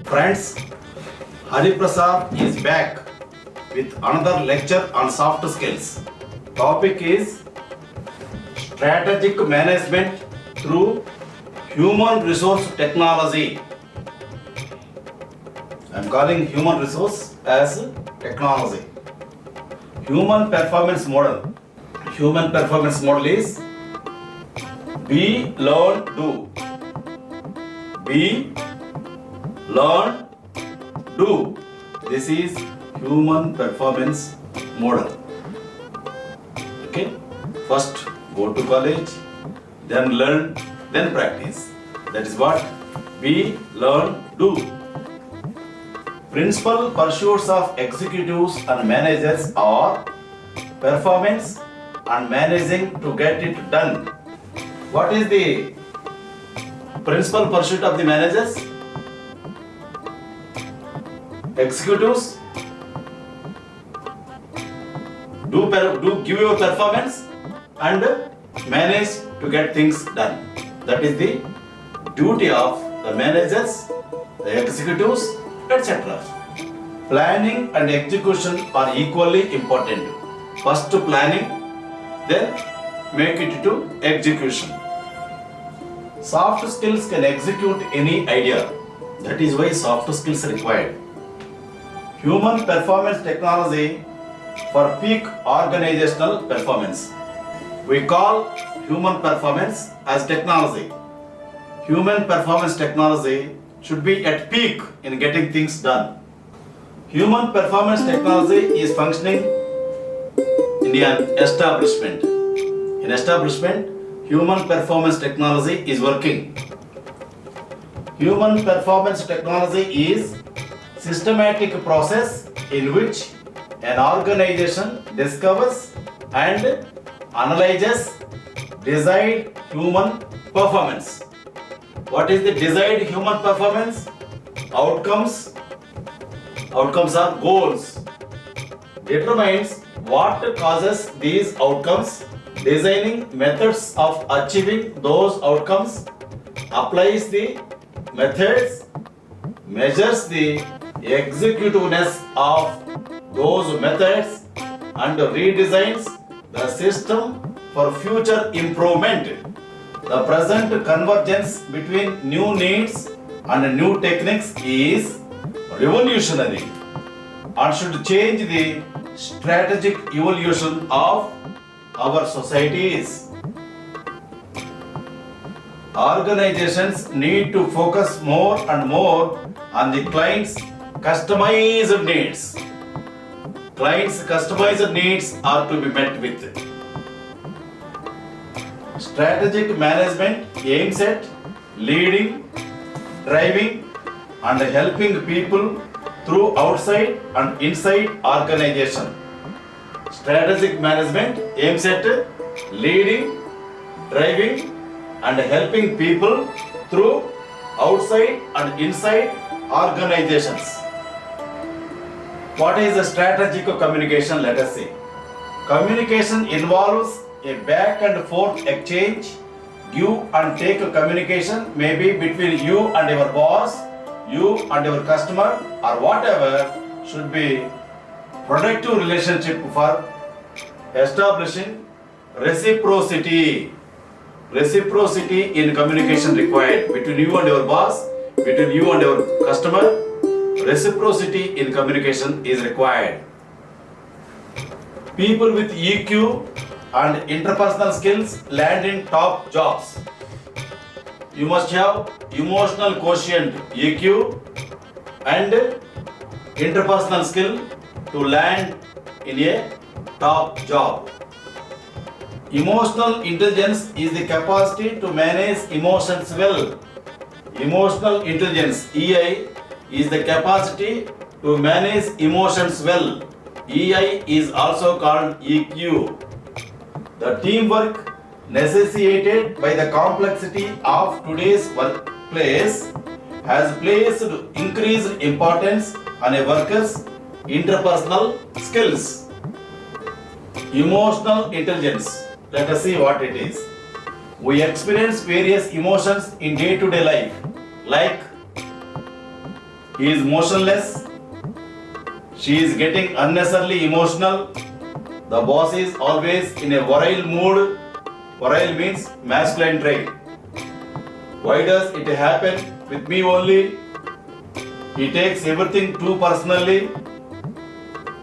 Friends, Hari Prasad is back with another lecture on soft skills. Topic is strategic management through human resource technology. I am calling human resource as technology. Human performance model. Human performance model is be, learn, do. Be, learn, do. This is human performance model. Okay? First go to college, then learn, then practice. That is what be, learn, do. Principal pursuits of executives and managers are performance and managing to get it done. What is the principal pursuit of the managers? Executives do give your performance and manage to get things done. That is the duty of the managers, the executives, etc. Planning and execution are equally important. First planning, then make it to execution. Soft skills can execute any idea. That is why soft skills are required. Human performance technology for peak organizational performance. We call human performance as technology. Human performance technology should be at peak in getting things done. Human performance technology is functioning in an establishment. In establishment, human performance technology is working. Human performance technology is systematic process in which an organization discovers and analyzes desired human performance. What is the desired human performance? Outcomes are goals. Determines what causes these outcomes, designing methods of achieving those outcomes, applies the methods, measures the executiveness of those methods, and redesigns the system for future improvement. The present convergence between new needs and new techniques is revolutionary and should change the strategic evolution of our societies. Organizations need to focus more and more on the client's customized needs. Clients' customized needs are to be met with. Strategic management aims at leading, driving, and helping people through outside and inside organization. Strategic management aims at leading, driving, and helping people through outside and inside organizations. What is a strategic communication? Let us see. Communication involves a back and forth exchange. Give and take communication may be between you and your boss, you and your customer, or whatever, should be productive relationship for establishing reciprocity. Reciprocity in communication required between you and your boss, between you and your customer. Reciprocity in communication is required. People with EQ and interpersonal skills land in top jobs. You must have emotional quotient EQ and interpersonal skill to land in a top job. Emotional intelligence is the capacity to manage emotions well. Emotional intelligence, EI, is the capacity to manage emotions well. EI is also called EQ. The teamwork necessitated by the complexity of today's workplace has placed increased importance on a worker's interpersonal skills. Emotional intelligence. Let us see what it is. We experience various emotions in day-to-day life, like He is motionless. She is getting unnecessarily emotional. The boss is always in a virile mood. Virile means masculine trait. Why does it happen with me only? He takes everything too personally.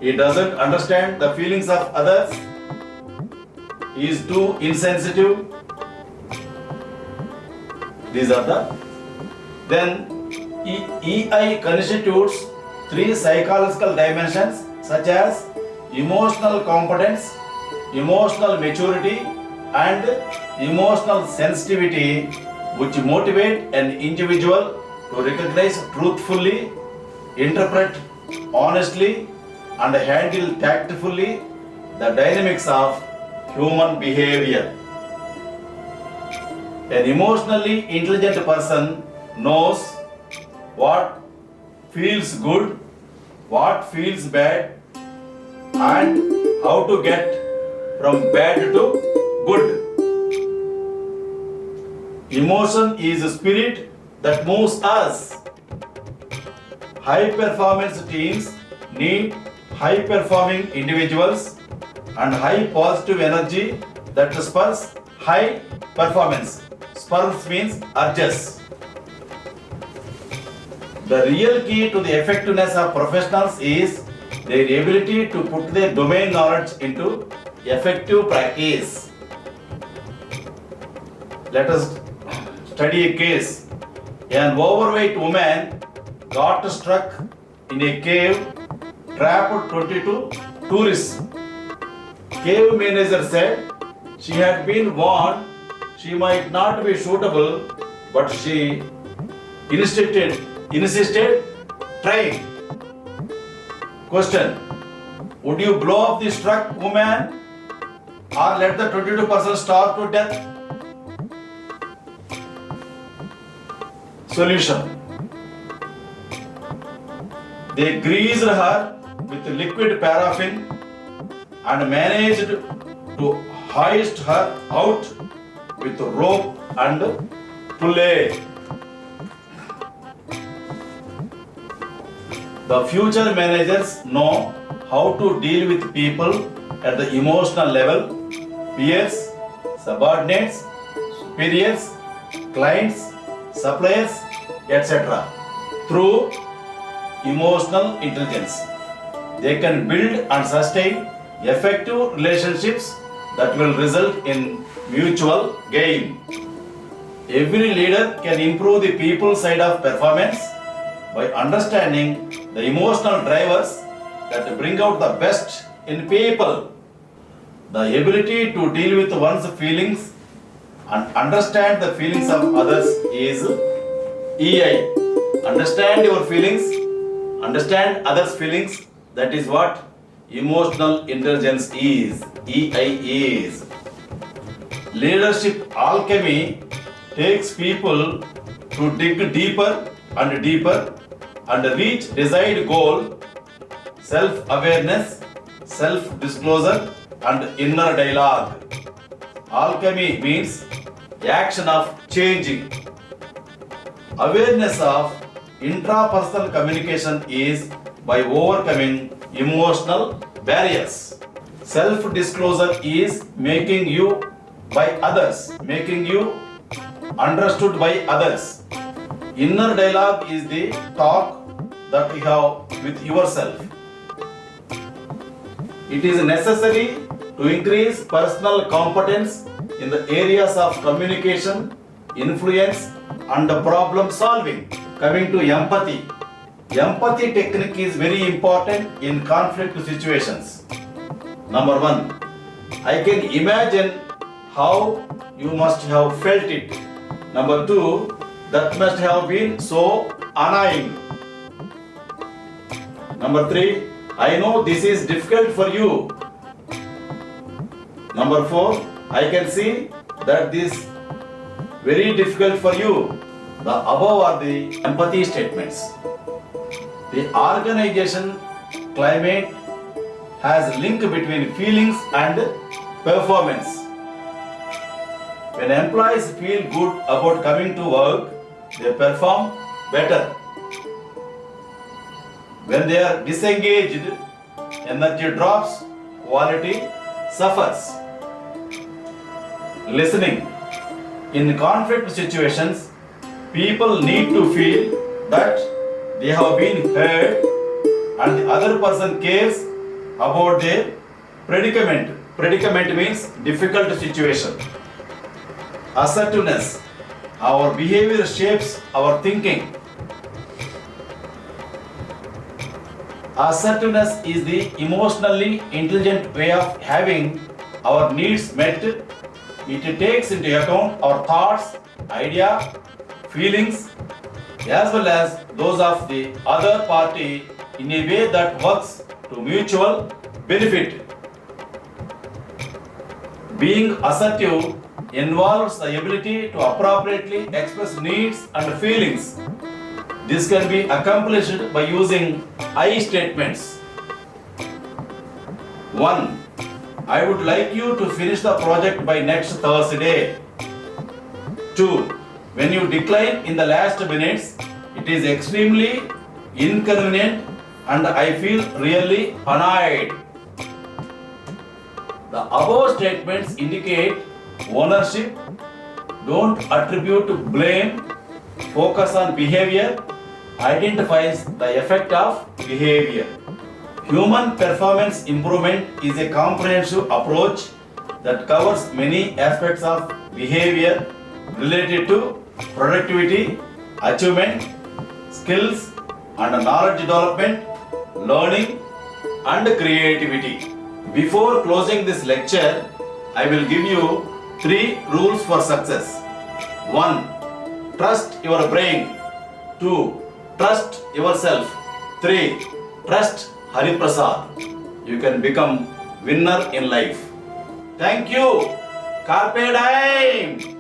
He doesn't understand the feelings of others. He is too insensitive. These are the. Then EI constitutes three psychological dimensions such as emotional competence, emotional maturity, and emotional sensitivity, which motivate an individual to recognize truthfully, interpret honestly, and handle tactfully the dynamics of human behavior. An emotionally intelligent person knows what feels good, what feels bad, and how to get from bad to good. Emotion is a spirit that moves us. High performance teams need high performing individuals and high positive energy that spurs high performance. Spurs means urges. The real key to the effectiveness of professionals is their ability to put their domain knowledge into effective practice. Let us study a case. An overweight woman got stuck in a cave, trapped 22 tourists. Cave manager said she had been warned she might not be suitable, but she insisted trying. Question: would you blow up the struck woman or let the 22% starve to death? Solution: they greased her with liquid paraffin and managed to hoist her out with rope and pulley. The future managers know how to deal with people at the emotional level: peers, subordinates, superiors, clients, suppliers, etc. through emotional intelligence. They can build and sustain effective relationships that will result in mutual gain. Every leader can improve the people side of performance by understanding the emotional drivers that bring out the best in people. The ability to deal with one's feelings and understand the feelings of others is EI. Understand your feelings, understand others' feelings. That is what emotional intelligence is. EI is. Leadership alchemy takes people to dig deeper and deeper and reach desired goal: self-awareness, self-disclosure, and inner dialogue. Alchemy means action of changing. Awareness of intrapersonal communication is by overcoming emotional barriers. Self-disclosure is making you by others, making you understood by others. Inner dialogue is the talk that you have with yourself. It is necessary to increase personal competence in the areas of communication, influence, and problem solving. Coming to empathy. Empathy technique is very important in conflict situations. Number one, I can imagine how you must have felt it. Number two, that must have been so annoying. Number three, I know this is difficult for you. Number four, I can see that this is very difficult for you. The above are the empathy statements. The organization climate has link between feelings and performance. When employees feel good about coming to work, they perform better. When they are disengaged, energy drops, quality suffers. Listening. In conflict situations, people need to feel that they have been heard and the other person cares about their predicament. Predicament means difficult situation. Assertiveness. Our behavior shapes our thinking. Assertiveness is the emotionally intelligent way of having our needs met. It takes into account our thoughts, ideas, feelings, as well as those of the other party in a way that works to mutual benefit. Being assertive involves the ability to appropriately express needs and feelings. This can be accomplished by using I statements. 1. I would like you to finish the project by next Thursday. 2. When you decline in the last minutes, it is extremely inconvenient and I feel really annoyed. The above statements indicate ownership. Don't attribute blame. Focus on behavior. Identifies the effect of behavior. Human performance improvement is a comprehensive approach that covers many aspects of behavior related to productivity, achievement, skills and knowledge development, learning and creativity. Before closing this lecture, I will give you 3 rules for success. 1. Trust your brain. 2. Trust yourself. 3. Trust Hari Prasad. You can become winner in life. Thank you. Carpe diem.